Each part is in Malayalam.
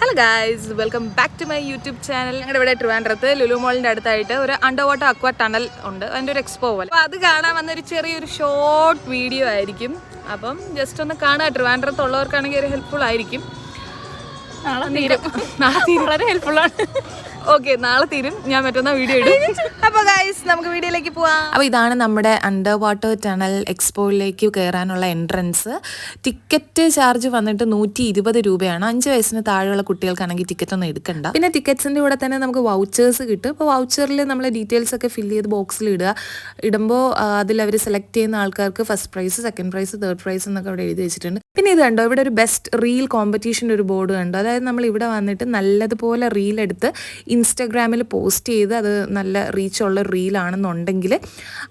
Hello guys, welcome back to my YouTube channel. ഞങ്ങളുടെ ഇവിടെ ട്രിവാൻഡ്രത്ത് ലുലു മോളിൻ്റെ അടുത്തായിട്ട് ഒരു അണ്ടർ വാട്ടർ അക്വ ടണൽ ഉണ്ട്. അതിൻ്റെ ഒരു എക്സ്പോ പോലെ. അപ്പോൾ അത് കാണാൻ വന്നൊരു ചെറിയൊരു ഷോർട്ട് വീഡിയോ ആയിരിക്കും. അപ്പം ജസ്റ്റ് ഒന്ന് കാണുക. ട്രിവാൻഡ്രത്തുള്ളവർക്കാണെങ്കിൽ ഒരു ഹെൽപ്ഫുൾ ആയിരിക്കും. നാളെ തീരും വളരെ ഹെൽപ്ഫുള്ളാണ്. ഓക്കെ, നാളെ തീരും. ഞാൻ മറ്റൊന്ന വീഡിയോ ഇടും. അപ്പോൾ ഗൈസ്, നമുക്ക് വീഡിയോയിലേക്ക് പോവാം. അപ്പോൾ ഇതാണ് നമ്മുടെ അണ്ടർ വാട്ടർ ടണൽ എക്സ്പോയിലേക്ക് കയറാനുള്ള എൻട്രൻസ്. ടിക്കറ്റ് ചാർജ് വന്നിട്ട് 120 രൂപയാണ്. 5 വയസ്സിന് താഴെയുള്ള കുട്ടികൾക്കാണെങ്കിൽ ടിക്കറ്റ് ഒന്നും എടുക്കണ്ട. പിന്നെ ടിക്കറ്റ്സിൻ്റെ കൂടെ തന്നെ നമുക്ക് വൗച്ചേഴ്സ് കിട്ടും. അപ്പോൾ വൗച്ചറിൽ നമ്മൾ ഡീറ്റെയിൽസ് ഒക്കെ ഫില്ല് ചെയ്ത് ബോക്സിൽ ഇടുമ്പോൾ അതിൽ അവർ സെലക്ട് ചെയ്യുന്ന ആൾക്കാർക്ക് first prize, second prize, third prize എന്നൊക്കെ അവിടെ എഴുതി വെച്ചിട്ടുണ്ട്. പിന്നെ ഇത് കണ്ടോ, ഇവിടെ ഒരു ബെസ്റ്റ് റീൽ കോമ്പറ്റീഷൻ്റെ ഒരു ബോർഡ് കണ്ടോ. അതായത് നമ്മൾ ഇവിടെ വന്നിട്ട് നല്ലതുപോലെ റീലെടുത്ത് ഇൻസ്റ്റഗ്രാമിൽ പോസ്റ്റ് ചെയ്ത് അത് നല്ല റീച്ചുള്ള റീലാണെന്നുണ്ടെങ്കിൽ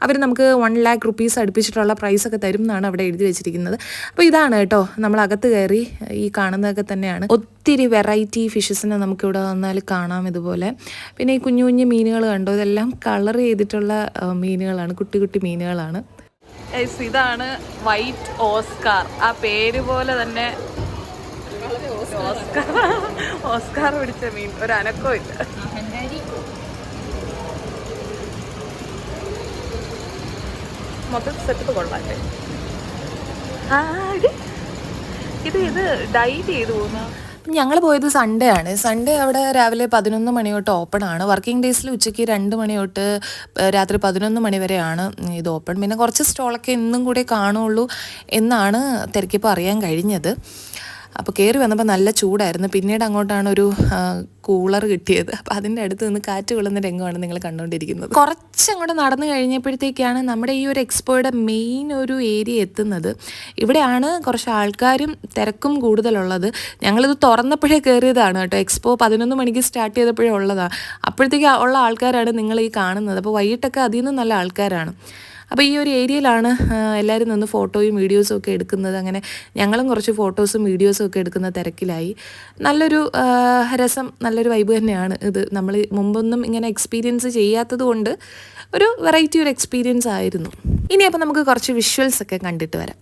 അവർ നമുക്ക് 1 lakh rupees അടുപ്പിച്ചിട്ടുള്ള പ്രൈസൊക്കെ തരും എന്നാണ് അവിടെ എഴുതി വെച്ചിരിക്കുന്നത്. അപ്പോൾ ഇതാണ് കേട്ടോ, നമ്മൾ അകത്ത് കയറി ഈ കാണുന്നതൊക്കെ തന്നെയാണ്. ഒത്തിരി വെറൈറ്റി ഫിഷസിനെ നമുക്കിവിടെ വന്നാൽ കാണാം ഇതുപോലെ. പിന്നെ ഈ കുഞ്ഞു കുഞ്ഞു മീനുകൾ കണ്ടോ, ഇതെല്ലാം കളർ ചെയ്തിട്ടുള്ള മീനുകളാണ്, കുട്ടി കുട്ടി മീനുകളാണ്. ഇതാണ് വൈറ്റ് ഓസ്കാർ. ആ പേര് പോലെ തന്നെ ഓസ്കാർ പിടിച്ച മീൻ. ഒരു അനക്കവും ഇല്ല. മൊത്തം സെറ്റ് കൊള്ളാല്ലേ. ഇത് ഡൈറ്റ് ചെയ്ത് പോകുന്ന. ഞങ്ങൾ പോയത് സൺഡേ ആണ്. സൺഡേ അവിടെ രാവിലെ 11 മണി തൊട്ട് ഓപ്പൺ ആണ്. വർക്കിംഗ് ഡേയ്സിൽ ഉച്ചയ്ക്ക് 2 മണി തൊട്ട് രാത്രി 11 മണി വരെയാണ് ഇത് ഓപ്പൺ. പിന്നെ കുറച്ച് സ്റ്റോളൊക്കെ ഇന്നും കൂടെ കാണുള്ളൂ എന്നാണ് തിരക്കിപ്പോൾ അറിയാൻ കഴിഞ്ഞത്. അപ്പോൾ കയറി വന്നപ്പോൾ നല്ല ചൂടായിരുന്നു. പിന്നീട് അങ്ങോട്ടാണ് ഒരു കൂളർ കിട്ടിയത്. അപ്പോൾ അതിൻ്റെ അടുത്ത് നിന്ന് കാറ്റ് കൊള്ളുന്ന രംഗമാണ് നിങ്ങൾ കണ്ടുകൊണ്ടിരിക്കുന്നത്. കുറച്ചങ്ങോട്ട് നടന്നു കഴിഞ്ഞപ്പോഴത്തേക്കാണ് നമ്മുടെ ഈ ഒരു എക്സ്പോയുടെ മെയിൻ ഒരു ഏരിയ എത്തുന്നത്. ഇവിടെയാണ് കുറച്ച് ആൾക്കാരും തിരക്കും കൂടുതലുള്ളത്. ഞങ്ങളിത് തുറന്നപ്പോഴേ കയറിയതാണ് കേട്ടോ. എക്സ്പോ 11 മണിക്ക് സ്റ്റാർട്ട് ചെയ്തപ്പോഴേ ഉള്ളതാണ്. അപ്പോഴത്തേക്ക് ഉള്ള ആൾക്കാരാണ് നിങ്ങൾ ഈ കാണുന്നത്. അപ്പോൾ വൈകിട്ടൊക്കെ അതിൽ നിന്ന് നല്ല ആൾക്കാരാണ്. അപ്പോൾ ഈ ഒരു ഏരിയയിലാണ് എല്ലാവരും നിന്ന് ഫോട്ടോയും വീഡിയോസും ഒക്കെ എടുക്കുന്നത്. അങ്ങനെ ഞങ്ങളും കുറച്ച് ഫോട്ടോസും വീഡിയോസും ഒക്കെ എടുക്കുന്ന തിരക്കിലായി. നല്ലൊരു രസം, നല്ലൊരു വൈബ് തന്നെയാണ് ഇത്. നമ്മൾ മുമ്പൊന്നും ഇങ്ങനെ എക്സ്പീരിയൻസ് ചെയ്യാത്തത് കൊണ്ട് ഒരു വെറൈറ്റി ഒരു എക്സ്പീരിയൻസ് ആയിരുന്നു. ഇനി അപ്പോൾ നമുക്ക് കുറച്ച് വിഷ്വൽസ് ഒക്കെ കണ്ടിട്ട് വരാം.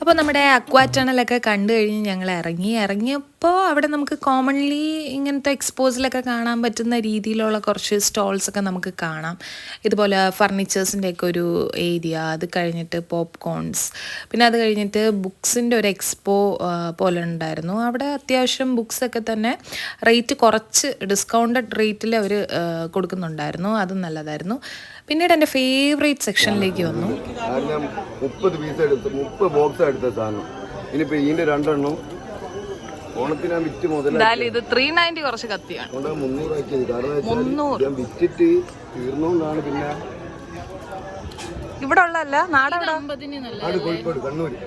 അപ്പോൾ നമ്മുടെ അക്വാ ടണലൊക്കെ കണ്ടു കഴിഞ്ഞ് ഞങ്ങൾ ഇറങ്ങിയപ്പോൾ അപ്പോൾ അവിടെ നമുക്ക് കോമൺലി ഇങ്ങനത്തെ എക്സ്പോസിലൊക്കെ കാണാൻ പറ്റുന്ന രീതിയിലുള്ള കുറച്ച് സ്റ്റോൾസൊക്കെ നമുക്ക് കാണാം. ഇതുപോലെ ഫർണിച്ചേഴ്സിൻ്റെയൊക്കെ ഒരു ഏരിയ, അത് കഴിഞ്ഞിട്ട് പോപ്കോൺസ്, പിന്നെ അത് കഴിഞ്ഞിട്ട് ബുക്സിൻ്റെ ഒരു എക്സ്പോ പോലെ ഉണ്ടായിരുന്നു. അവിടെ അത്യാവശ്യം ബുക്സൊക്കെ തന്നെ റേറ്റ് കുറച്ച് ഡിസ്കൗണ്ടഡ് റേറ്റിൽ അവർ കൊടുക്കുന്നുണ്ടായിരുന്നു. അതും നല്ലതായിരുന്നു. പിന്നീട് എൻ്റെ ഫേവറേറ്റ് സെക്ഷനിലേക്ക് വന്നു. 30 പീസ് എടുത്ത് 30 ബോക്സ് എടുത്ത സാധനം ഇനിയിപ്പോൾ ഇതിൻ്റെ 2 എണ്ണം ഓണത്തിന് വിറ്റ് മുതലാക്കി. ഇത് 390 കുറച്ച് കത്തിയാണ്. 300 ആക്കിയത്. കാരണം ഞാൻ വിറ്റിട്ട് തീർന്നുകൊണ്ടാണ്. പിന്നെ ഇവിടെ ഉള്ളതല്ല, നാട് കോഴിക്കോട്, കണ്ണൂര്.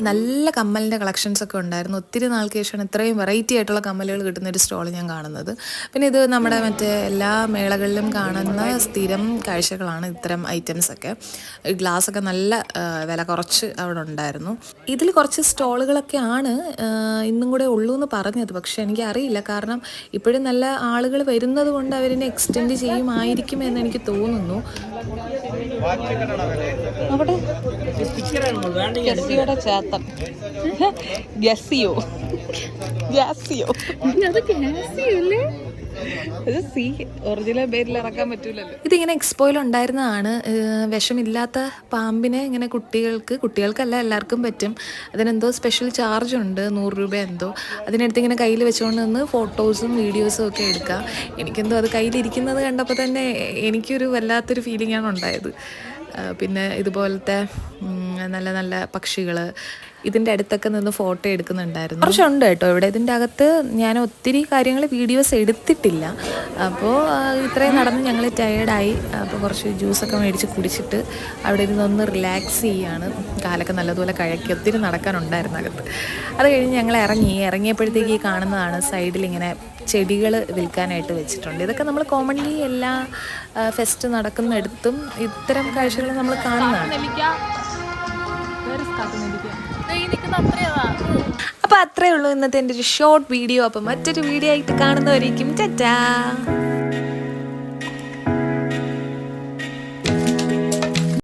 നല്ല കമ്മലിൻ്റെ കളക്ഷൻസൊക്കെ ഉണ്ടായിരുന്നു. ഒത്തിരി നാൾക്ക് ശേഷമാണ് ഇത്രയും വെറൈറ്റി ആയിട്ടുള്ള കമ്മലുകൾ കിട്ടുന്ന ഒരു സ്റ്റോൾ ഞാൻ കാണുന്നത്. പിന്നെ ഇത് നമ്മുടെ മറ്റേ എല്ലാ മേളകളിലും കാണുന്ന സ്ഥിരം കാഴ്ചകളാണ് ഇത്തരം ഐറ്റംസൊക്കെ. ഗ്ലാസ്സൊക്കെ നല്ല വില കുറച്ച് അവിടെ ഉണ്ടായിരുന്നു. ഇതിൽ കുറച്ച് സ്റ്റോളുകളൊക്കെയാണ് ഇന്നും കൂടെ ഉള്ളൂ എന്ന് പറഞ്ഞത്. പക്ഷെ എനിക്കറിയില്ല, കാരണം ഇപ്പോഴും നല്ല ആളുകൾ വരുന്നത് കൊണ്ട് അവരിനെ എക്സ്റ്റെൻഡ് ചെയ്യുമായിരിക്കും എന്ന് എനിക്ക് തോന്നുന്നു. അവിടെ ഒറിജിനൽ പേരിൽ ഇറക്കാൻ പറ്റൂലല്ലോ. ഇതിങ്ങനെ എക്സ്പോയിൽ ഉണ്ടായിരുന്നതാണ്. വിഷമില്ലാത്ത പാമ്പിനെ ഇങ്ങനെ കുട്ടികൾക്കല്ല എല്ലാവർക്കും പറ്റും. അതിനെന്തോ സ്പെഷ്യൽ ചാർജ് ഉണ്ട്, 100 രൂപ എന്തോ. അതിനടുത്ത് ഇങ്ങനെ കയ്യിൽ വെച്ചുകൊണ്ട് നിന്ന് ഫോട്ടോസും വീഡിയോസും ഒക്കെ എടുക്കാം. എനിക്കെന്തോ അത് കയ്യിലിരിക്കുന്നത് കണ്ടപ്പോൾ തന്നെ എനിക്കൊരു വല്ലാത്തൊരു ഫീലിംഗാണ് ഉണ്ടായത്. പിന്നെ ഇതുപോലത്തെ നല്ല നല്ല പക്ഷികൾ ഇതിൻ്റെ അടുത്തൊക്കെ നിന്ന് ഫോട്ടോ എടുക്കുന്നുണ്ടായിരുന്നു. കുറച്ചുണ്ട് കേട്ടോ ഇവിടെ. ഇതിൻ്റെ അകത്ത് ഞാൻ ഒത്തിരി കാര്യങ്ങൾ വീഡിയോസ് എടുത്തിട്ടില്ല. അപ്പോൾ ഇത്രയും നടന്ന് ഞങ്ങൾ ടയേർഡായി. അപ്പോൾ കുറച്ച് ജ്യൂസൊക്കെ മേടിച്ച് കുടിച്ചിട്ട് അവിടെ ഇരുന്നൊന്ന് റിലാക്സ് ചെയ്യുകയാണ്. കാലൊക്കെ നല്ലതുപോലെ കഴക്കി. ഒത്തിരി നടക്കാനുണ്ടായിരുന്നു അകത്ത്. അത് കഴിഞ്ഞ് ഞങ്ങൾ ഇറങ്ങിയപ്പോഴത്തേക്ക് ഈ കാണുന്നതാണ് സൈഡിൽ ഇങ്ങനെ ചെടികൾ വിൽക്കാനായിട്ട് വെച്ചിട്ടുണ്ട്. ഇതൊക്കെ നമ്മൾ കോമൺലി എല്ലാ ഫെസ്റ്റ് നടക്കുന്നിടത്തും ഇത്തരം കാഴ്ചകൾ നമ്മൾ കാണുന്നതാണ്. അപ്പോൾ അത്രയേ ഉള്ളൂ ഇന്നത്തെ എൻ്റെ ഒരു ഷോർട്ട് വീഡിയോ. അപ്പോൾ മറ്റൊരു വീഡിയോ ആയിട്ട് കാണുന്നവരേക്കും ടാറ്റാ.